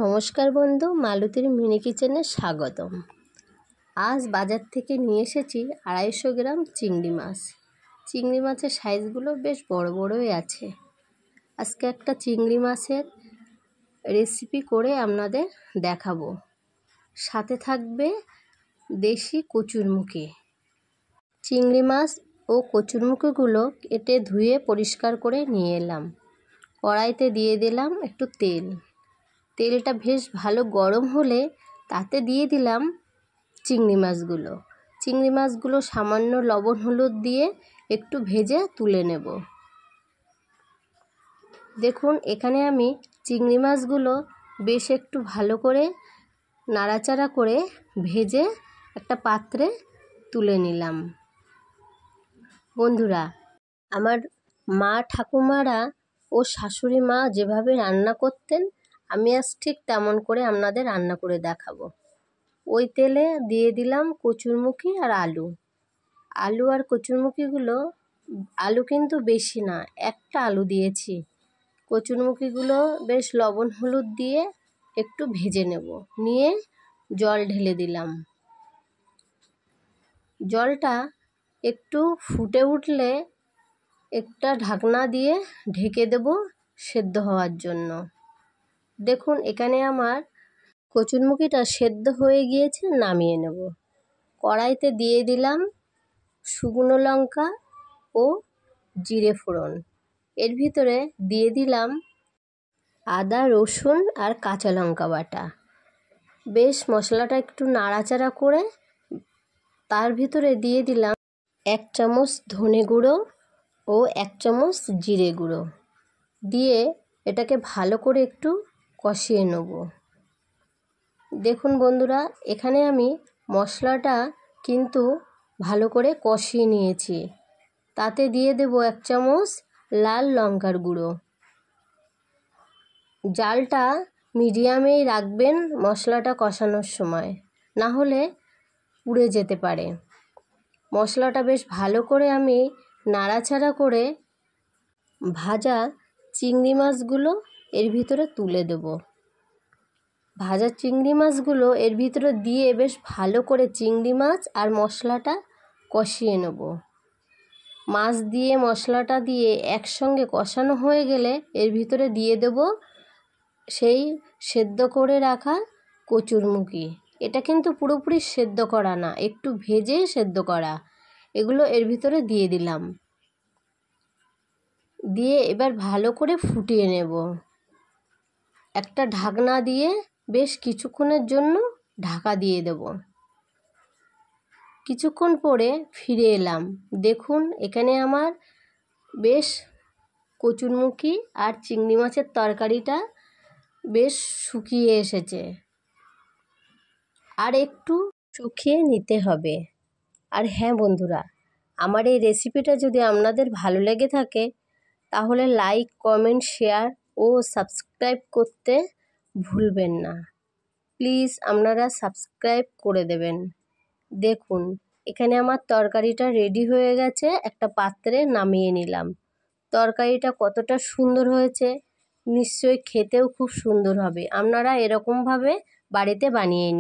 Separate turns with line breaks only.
নমস্কার বন্ধু, মালতীর মিনি কিচেনে স্বাগতম। আজ বাজার থেকে নিয়ে এসেছি 250 গ্রাম চিংড়ি মাছ। চিংড়ি মাছের সাইজগুলো বেশ বড় বড়ই আছে। আজকে একটা চিংড়ি মাছের রেসিপি করে আপনাদের দেখাবো। সাথে থাকবে দেশি কচুরমুখী। চিংড়ি মাছ ও কচুরমুখীগুলো কেটে ধুয়ে পরিষ্কার করে নিয়ে এলাম। কড়াইতে দিয়ে দিলাম একটু তেল। তেলটা বেশ ভালো গরম হলে তাতে দিয়ে দিলাম চিংড়ি মাছগুলো। চিংড়ি মাছগুলো সামান্য লবণ হলুদ দিয়ে একটু ভেজে তুলে নেব। দেখুন, এখানে আমি চিংড়ি মাছগুলো বেশ একটু ভালো করে নাড়াচাড়া করে ভেজে একটা পাত্রে তুলে নিলাম। বন্ধুরা, আমার মা ঠাকুমারা ও শাশুড়ি মা যেভাবে রান্না করতেন, আমি আজ ঠিক তেমন করে আপনাদের রান্না করে দেখাবো। ওই তেলে দিয়ে দিলাম কচুরমুখী আর আলু। আলু আর কচুরমুখীগুলো, আলু কিন্তু বেশি না, একটা আলু দিয়েছি। কচুরমুখীগুলো বেশ লবণ হলুদ দিয়ে একটু ভেজে নেব। নিয়ে জল ঢেলে দিলাম। জলটা একটু ফুটে উঠলে একটা ঢাকনা দিয়ে ঢেকে দেব সেদ্ধ হওয়ার জন্য। দেখুন, এখানে আমার কচুরমুখীটা সেদ্ধ হয়ে গিয়েছে, নামিয়ে নেব। কড়াইতে দিয়ে দিলাম শুকনো লঙ্কা ও জিরে ফোড়ন। এর ভিতরে দিয়ে দিলাম আদা রসুন আর কাঁচা লঙ্কা বাটা। বেশ মশলাটা একটু নাড়াচাড়া করে তার ভিতরে দিয়ে দিলাম 1 চামচ ধনে গুঁড়ো ও 1 চামচ জিরে গুঁড়ো দিয়ে এটাকে ভালো করে একটু কষিয়ে নেব। দেখুন বন্ধুরা, এখানে আমি মশলাটা কিন্তু ভালো করে কষিয়ে নিয়েছি। তাতে দিয়ে দেব 1 চামচ লাল লঙ্কার গুঁড়ো। জালটা মিডিয়ামেই রাখবেন মশলাটা কষানোর সময়, না হলে পুড়ে যেতে পারে। মশলাটা বেশ ভালো করে আমি নাড়াচাড়া করে ভাজা চিংড়ি মাছগুলো এর ভিতরে তুলে দেব। ভাজা চিংড়ি মাছগুলো এর ভিতরে দিয়ে বেশ ভালো করে চিংড়ি মাছ আর মশলাটা কষিয়ে নেব। মাছ দিয়ে মশলাটা দিয়ে একসঙ্গে কষানো হয়ে গেলে এর ভিতরে দিয়ে দেব সেই সেদ্ধ করে রাখা কচুরমুখী। এটা কিন্তু পুরোপুরি সেদ্ধ করা না, একটু ভেজে সেদ্ধ করা। এগুলো এর ভিতরে দিয়ে দিলাম। দিয়ে এবার ভালো করে ফুটিয়ে নেব। একটা ঢাকনা দিয়ে বেশ কিছুক্ষণের জন্য ঢাকা দিয়ে দেব। কিছুক্ষণ পরে ফিরে এলাম। দেখুন, এখানে আমার বেশ কচুরমুখী আর চিংড়ি মাছের তরকারিটা বেশ শুকিয়ে এসেছে। আর একটু শুকিয়ে নিতে হবে। আর হ্যাঁ বন্ধুরা, আমার এই রেসিপিটা যদি আপনাদের ভালো লেগে থাকে তাহলে লাইক, কমেন্ট, শেয়ার ও সাবস্ক্রাইব করতে ভুলবেন না। প্লিজ আপনারা সাবস্ক্রাইব করে দেবেন। দেখুন, এখানে আমার তরকারিটা রেডি হয়ে গেছে। একটা পাত্রে নামিয়ে নিলাম। তরকারিটা কতটা সুন্দর হয়েছে, নিশ্চয়ই খেতেও খুব সুন্দর হবে। আপনারা এরকমভাবে বাড়িতে বানিয়ে নিন।